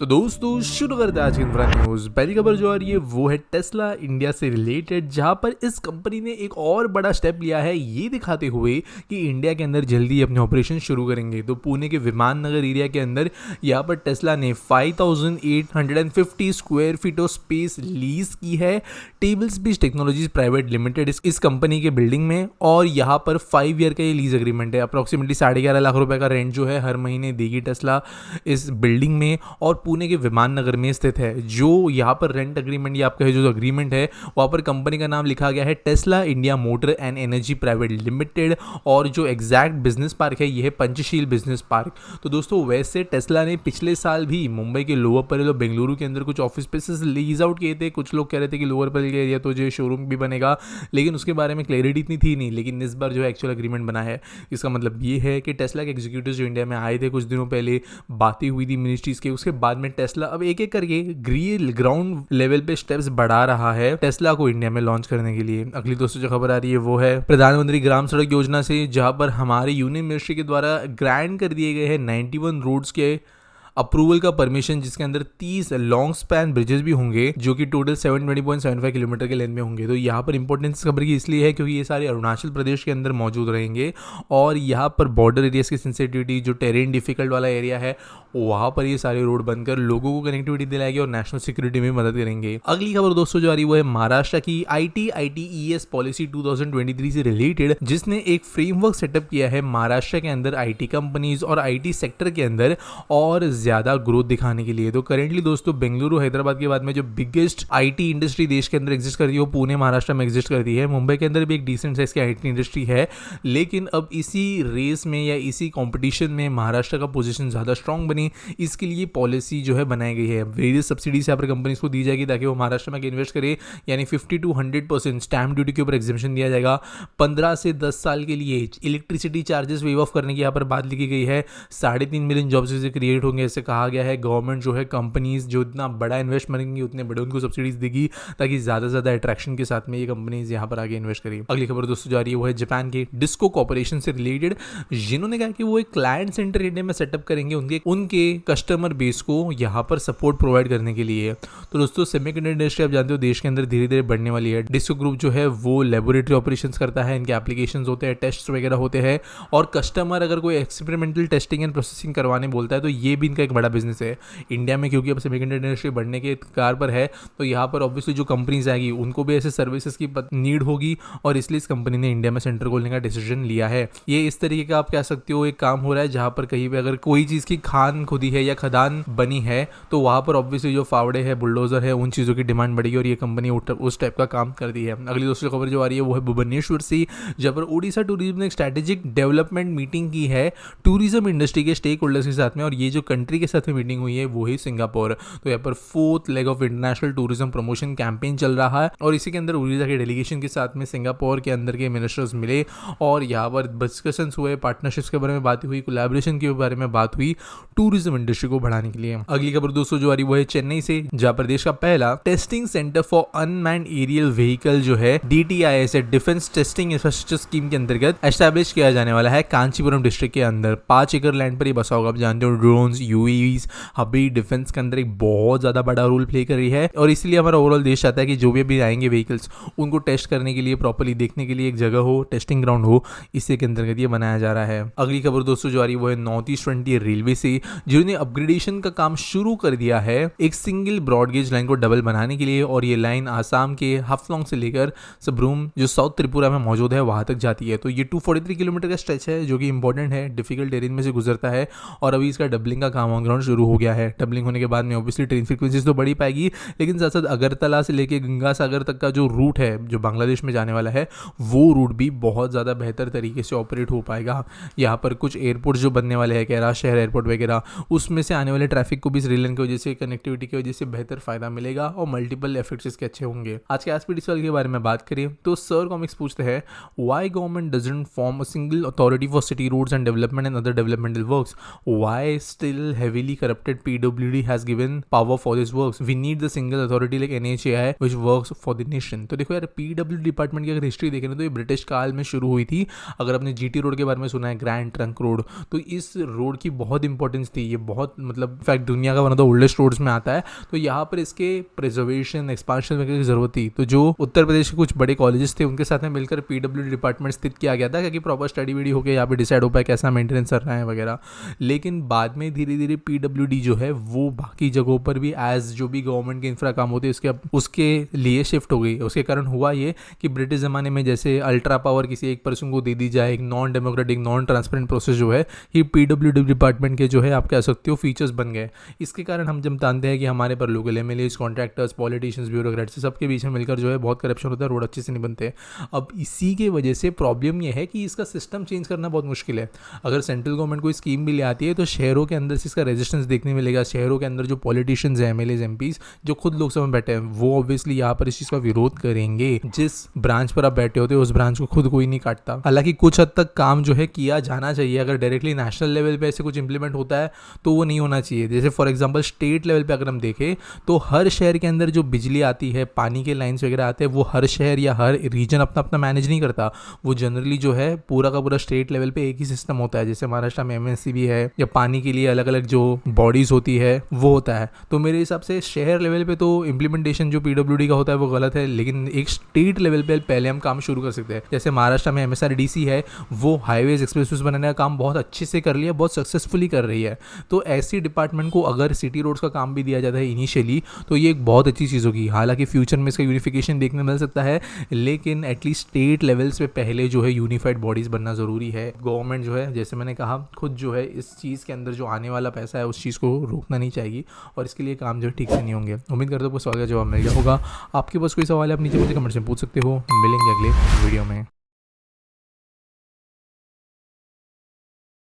तो दोस्तों शुरू करते हैं आज की इन्फ्रा न्यूज़। पहली खबर जो आ रही है वो है टेस्ला इंडिया से रिलेटेड, जहां पर इस कंपनी ने एक और बड़ा स्टेप लिया है, ये दिखाते हुए कि इंडिया के अंदर जल्दी अपने ऑपरेशन शुरू करेंगे। तो पुणे के विमान नगर एरिया के अंदर यहाँ पर टेस्ला ने 5850 square feet of space lease की है table speech technologies private limited इस कंपनी के बिल्डिंग में। और यहाँ पर 5 ईयर का ये लीज एग्रीमेंट है। अप्रोक्सीमेटली 11.5 लाख रुपए का रेंट जो है हर महीने देगी टेस्ला इस बिल्डिंग में, और पुणे के विमान नगर में स्थित है। जो यहाँ पर रेंट एग्रीमेंट या आपका जो एग्रीमेंट है वहाँ पर कंपनी का नाम लिखा गया है Tesla India motor and energy private limited, और जो एग्जैक्ट बिजनेस पार्क है ये है पंचशील बिजनेस पार्क। तो दोस्तों वैसे टेस्ला ने पिछले साल भी मुंबई के लोअर परेल और बेंगलुरु के अंदर कुछ ऑफिस स्पेसेस लीज आउट किए थे। कुछ लोग कह रहे थे कि लोअर परेल के एरिया तो जो शोरूम भी बनेगा, लेकिन उसके बारे में क्लैरिटी इतनी थी नहीं। लेकिन इस बार जो है एक्चुअल एग्रीमेंट बना है। इसका मतलब ये है कि टेस्ला के एग्जीक्यूटिव जो इंडिया में आए थे कुछ दिनों पहले, बातें हुई थी मिनिस्ट्रीज के, उसके बाद में टेस्ला अब एक एक करके ग्राउंड लेवल पे स्टेप्स बढ़ा रहा है टेस्ला को इंडिया में लॉन्च करने के लिए। अगली दोस्तों जो खबर आ रही है वो है प्रधानमंत्री ग्राम सड़क योजना से, जहां पर हमारे यूनियन मिनिस्ट्री के द्वारा ग्रांट कर दिए गए हैं 91 रोड्स के अप्रूवल का परमिशन, जिसके अंदर 30 लॉन्ग स्पैन ब्रिजेस भी होंगे जो कि टोटल 720.75 किलोमीटर के लेंथ में होंगे। तो यहाँ पर इंपॉर्टेंस खबर की इसलिए है क्योंकि ये सारे अरुणाचल प्रदेश के अंदर मौजूद रहेंगे, और यहाँ पर बॉर्डर एरियाज की सेंसिटिविटी, जो टेरेन डिफिकल्ट वाला एरिया है वहाँ पर ये सारे रोड बनकर लोगों को कनेक्टिविटी दिलाएगी और नेशनल सिक्योरिटी में मदद करेंगे। अगली खबर दोस्तों जो आ रही है वो है महाराष्ट्र की ITES पॉलिसी 2023 से रिलेटेड, जिसने एक फ्रेमवर्क सेटअप किया है महाराष्ट्र के अंदर IT कंपनीज और IT सेक्टर के अंदर और ज्यादा ग्रोथ दिखाने के लिए। तो करेंटली दोस्तों बेंगलुरु हैदराबाद के बाद में जो बिगेस्ट IT इंडस्ट्री देश के अंदर एग्जिस्ट करती है वो पुणे महाराष्ट्र में एग्जिस्ट करती है। मुंबई के अंदर भी एक डिसेंट साइज की IT इंडस्ट्री है, लेकिन अब इसी रेस में या इसी कंपटीशन में महाराष्ट्र का पोजीशन ज्यादा स्ट्रांग बने, इसके लिए पॉलिसी जो है बनाई गई है। वेरियस सब्सिडीज यहाँ पर कंपनीज को दी जाएगी ताकि वो महाराष्ट्र में इन्वेस्ट करे, यानी 50 to 100% स्टैम्प ड्यूटी के ऊपर एग्जेम्पशन दिया जाएगा। 15 से 10 साल के लिए इलेक्ट्रिसिटी चार्जेस वेव ऑफ करने की यहाँ पर बात लिखी गई है। 3.5 मिलियन जॉब्स से क्रिएट होंगे ऐसे कहा गया है। गवर्नमेंट जो है कंपनीज जो इतना बड़ा इन्वेस्ट करेंगी उतने बड़े उनको सब्सिडीज देगी, ताकि ज्यादा से ज्यादा अट्रैक्शन के साथ में ये कंपनीज यहाँ पर आगे इन्वेस्ट करें। अगली खबर दोस्तों जा रही है वो है जापान के डिस्को कॉर्पोरेशन से रिलेटेड, जिन्होंने कहा कि वो एक क्लाइंट सेंटर इंडिया में सेटअप करेंगे उनके कस्टमर बेस को यहाँ पर सपोर्ट प्रोवाइड करने के लिए। तो दोस्तों सेमीकंडक्टर इंडस्ट्री आप जानते हो देश के अंदर धीरे धीरे बढ़ने वाली है। डिस्को ग्रुप जो है वो लेबोरेटरी ऑपरेशंस करता है, इनके एप्लीकेशंस होते हैं, टेस्ट वगैरह होते हैं, और कस्टमर अगर कोई एक्सपेरिमेंटल टेस्टिंग एंड प्रोसेसिंग करवाने बोलता है तो ये भी इनका एक बड़ा बिजनेस है इंडिया में। क्योंकि अब सेमीकंडक्टर इंडस्ट्री बढ़ने के कार पर है, तो यहाँ पर ऑब्वियसली जो कंपनीज आएगी उनको भी ऐसे सर्विसेज की नीड होगी, और इसलिए इस कंपनी ने इंडिया में सेंटर खोलने का डिसीजन लिया है। ये इस तरीके का आप कह सकते हो एक काम हो रहा है जहाँ पर कहीं पे अगर कोई चीज़ की खान खुदी है या खदान बनी है तो वहाँ पर ऑब्वियसली जो फावड़े है, बुलडोजर है, उन चीज़ों की डिमांड बढ़ेगी, और ये कंपनी उस टाइप का काम करती है। अगली दूसरी खबर जो आ रही है वो है भुवनेश्वर से, जहाँ पर ओडिशा टूरिज्म ने एक स्ट्रेटेजिक डेवलपमेंट मीटिंग की है टूरिज्म इंडस्ट्री के स्टेक होल्डर्स के साथ में, और ये जो कंट्री के साथ में मीटिंग हुई है वो ही सिंगापुर। तो यहाँ पर 4th leg of international tourism promotion campaign चल रहा है, और इसी के अंदर ओडिशा के डेलीगेशन के साथ में सिंगापुर के अंदर के मिनिस्टर्स मिले, और यहाँ पर डिस्कशन हुए, पार्टनरशिप्स के बारे में बात हुई, कोलैबोरेशन के बारे में बात हुई टूरिज्म इंडस्ट्री को बढ़ाने के लिए। अगली खबर दोस्तों जो आ रही वो है चेन्नई से, जहां पर देश का पहला testing centre for unmanned aerial vehicle जो है DTIS defence testing infrastructure scheme के अंतर्गत एस्टैब्लिश किया जाने वाला है कांचीपुरम डिस्ट्रिक्ट के अंदर। 5 एकड़ लैंड पर ये बसा होगा। आप जानते हो ड्रोन्स, UAVs अभी डिफेंस के अंदर एक बहुत ज्यादा बड़ा रोल प्ले कर रही है, और इसलिए हमारा ओवरऑल देश चाहता है कि जो भी अभी आएंगे व्हीकल्स उनको टेस्ट करने के लिए, प्रॉपर्ली देखने के लिए एक जगह हो, टेस्टिंग ग्राउंड हो, इसी के अंतर्गत ये बनाया जा रहा है। अगली खबर दोस्तों जो आ रही है वो है नॉर्थ ईस्ट फ्रंटियर रेलवे से, जिन्होंने अपग्रेडेशन का काम शुरू कर दिया है एक सिंगल ब्रॉडगेज लाइन को डबल बनाने के लिए, और ये लाइन आसाम के हाफलोंग से लेकर सबरूम जो साउथ त्रिपुरा में मौजूद है वहां तक जाती है। तो ये 243 किलोमीटर का स्ट्रेच है जो कि इंपॉर्टेंट है, डिफिकल्ट टेरेन में से गुजरता है, और अभी इसका डबलिंग का काम ऑन ग्राउंड शुरू हो गया है। डबलिंग होने के बाद में ऑब्वियसली ट्रेन फ्रीक्वेंसीज तो बढ़ी पाएगी, लेकिन साथ साथ अगरतला से लेकर गंगा सागर तक का जो रूट है जो बांग्लादेश में जाने वाला है वो रूट भी बहुत ज़्यादा बेहतर तरीके से ऑपरेट हो पाएगा। यहाँ पर कुछ एयरपोर्ट जो बनने वाले हैं, कैराश शहर एयरपोर्ट वगैरह, उसमें से आने वाले ट्रैफिक को भी इस रेल लाइन की वजह से, कनेक्टिविटी की वजह से बेहतर फायदा मिलेगा, और मल्टीपल इफेक्ट्स इसके अच्छे होंगे। आज के एसपीडी सवाल के बारे में बात करें तो सर कॉमिक्स पूछते हैं, why government doesn't form a single authority for city roads and development and other developmental works, why still heavily corrupted PWD has given power for this works. We need the single authority like NHAI which works for the nation. तो देखो यार PWD department की अगर history देखें ना तो ये British काल में शुरू हुई थी. अगर आपने GT रोड के बारे में सुना है, ग्रैंड ट्रंक रोड, तो इस रोड की बहुत इंपॉर्टेंस थी. ये बहुत मतलब इनफैक्ट दुनिया का one of the oldest roads में आता है. तो यहाँ पर इसके प्रिजर्वेशन एक्सपांशन वगैरह की जरूरत थी. तो जो उत्तर प्रदेश के कुछ बड़े कॉलेजेस थे उनके साथ में मिलकर PWD डिपार्टमेंट स्थित किया गया था क्योंकि प्रॉपर स्टडी वीडी होकर यहाँ पे डिसाइड हो पाए कैसा मेंटेनेंस करना है वगैरह. लेकिन बाद में धीरे धीरे PWD जो है वो बाकी जगहों पर भी एज जो भी गवर्नमेंट के इंफ्रा काम होते हैं उसके लिए शिफ्ट हो गई. उसके कारण हुआ ये कि ब्रिटिश ज़माने में जैसे अल्ट्रा पावर किसी एक पर्सन को दे दी जाए, एक non democratic non transparent process जो है ये PWD डिपार्टमेंट के जो है आप कह सकते हो फीचर्स बन गए. इसके कारण हम जब जानते हैं कि हमारे पर local MLAs, contractors, politicians, bureaucrats सबके बीच में मिलकर जो है बहुत करप्शन होता है, रोड अच्छे से नहीं बनते. अब इसी के वजह से प्रॉब्लम यह है कि इसका सिस्टम चेंज करना बहुत मुश्किल है. अगर सेंट्रल गवर्नमेंट कोई स्कीम भी ले आती है तो शहरों के अंदर से इसका रेजिस्टेंस देखने मिलेगा. शहरों के अंदर जो पॉलिटिशियंस हैं, MLAs, MPs जो खुद लोकसभा में बैठे हैं वो ऑब्वियसली यहाँ पर इस चीज़ का विरोध करेंगे. जिस ब्रांच पर आप बैठे होते हो उस ब्रांच को खुद कोई नहीं काटता. हालांकि कुछ हद तक काम जो है किया जाना चाहिए. अगर डायरेक्टली नेशनल लेवल पे ऐसे कुछ इंप्लीमेंट होता है तो वो नहीं होना चाहिए. जैसे फॉर एग्जांपल स्टेट लेवल पे अगर हम देखें तो हर शहर के अंदर जो बिजली आती है, पानी के लाइन्स वगैरह आते हैं, वो हर शहर या हर रीजन अपना अपना मैनेज नहीं करता. वो जनरली जो है पूरा का पूरा स्टेट लेवल पे एक ही सिस्टम होता है. जैसे महाराष्ट्र में MSCB है या पानी के लिए अलग अलग जो बॉडीज होती है वो होता है. तो मेरे हिसाब से शहर लेवल पे तो इम्प्लीमेंटेशन जो PWD का होता है वो गलत है. लेकिन एक स्टेट लेवल पे पहले हम काम शुरू कर सकते हैं. जैसे महाराष्ट्र में MSRDC है, वो हाईवेज एक्सप्रेसवेज बनाने का काम बहुत अच्छे से कर लिया, बहुत सक्सेसफुली कर रही है. तो ऐसी डिपार्टमेंट को अगर सिटी रोड्स का काम भी दिया जाता है इनिशियली तो ये एक बहुत अच्छी चीज़ होगी. हालांकि फ्यूचर में इसका यूनिफिकेशन देखने मिल सकता है, लेकिन एटलीस्ट स्टेट लेवल्स पे पहले जो है यूनिफाइड बॉडीज़ बनना ज़रूरी है. गवर्नमेंट जो है जैसे मैंने कहा खुद जो है इस चीज़ के अंदर जो आने वाला पैसा है उस चीज़ को रोकना नहीं चाहिए और इसके लिए काम जो है ठीक से नहीं होंगे. उम्मीद करता हूँ आपको सवाल का जवाब मिल गया होगा. आपके पास कोई सवाल है आप नीचे मुझे कमेंट्स में पूछ सकते हो. मिलेंगे अगले वीडियो में.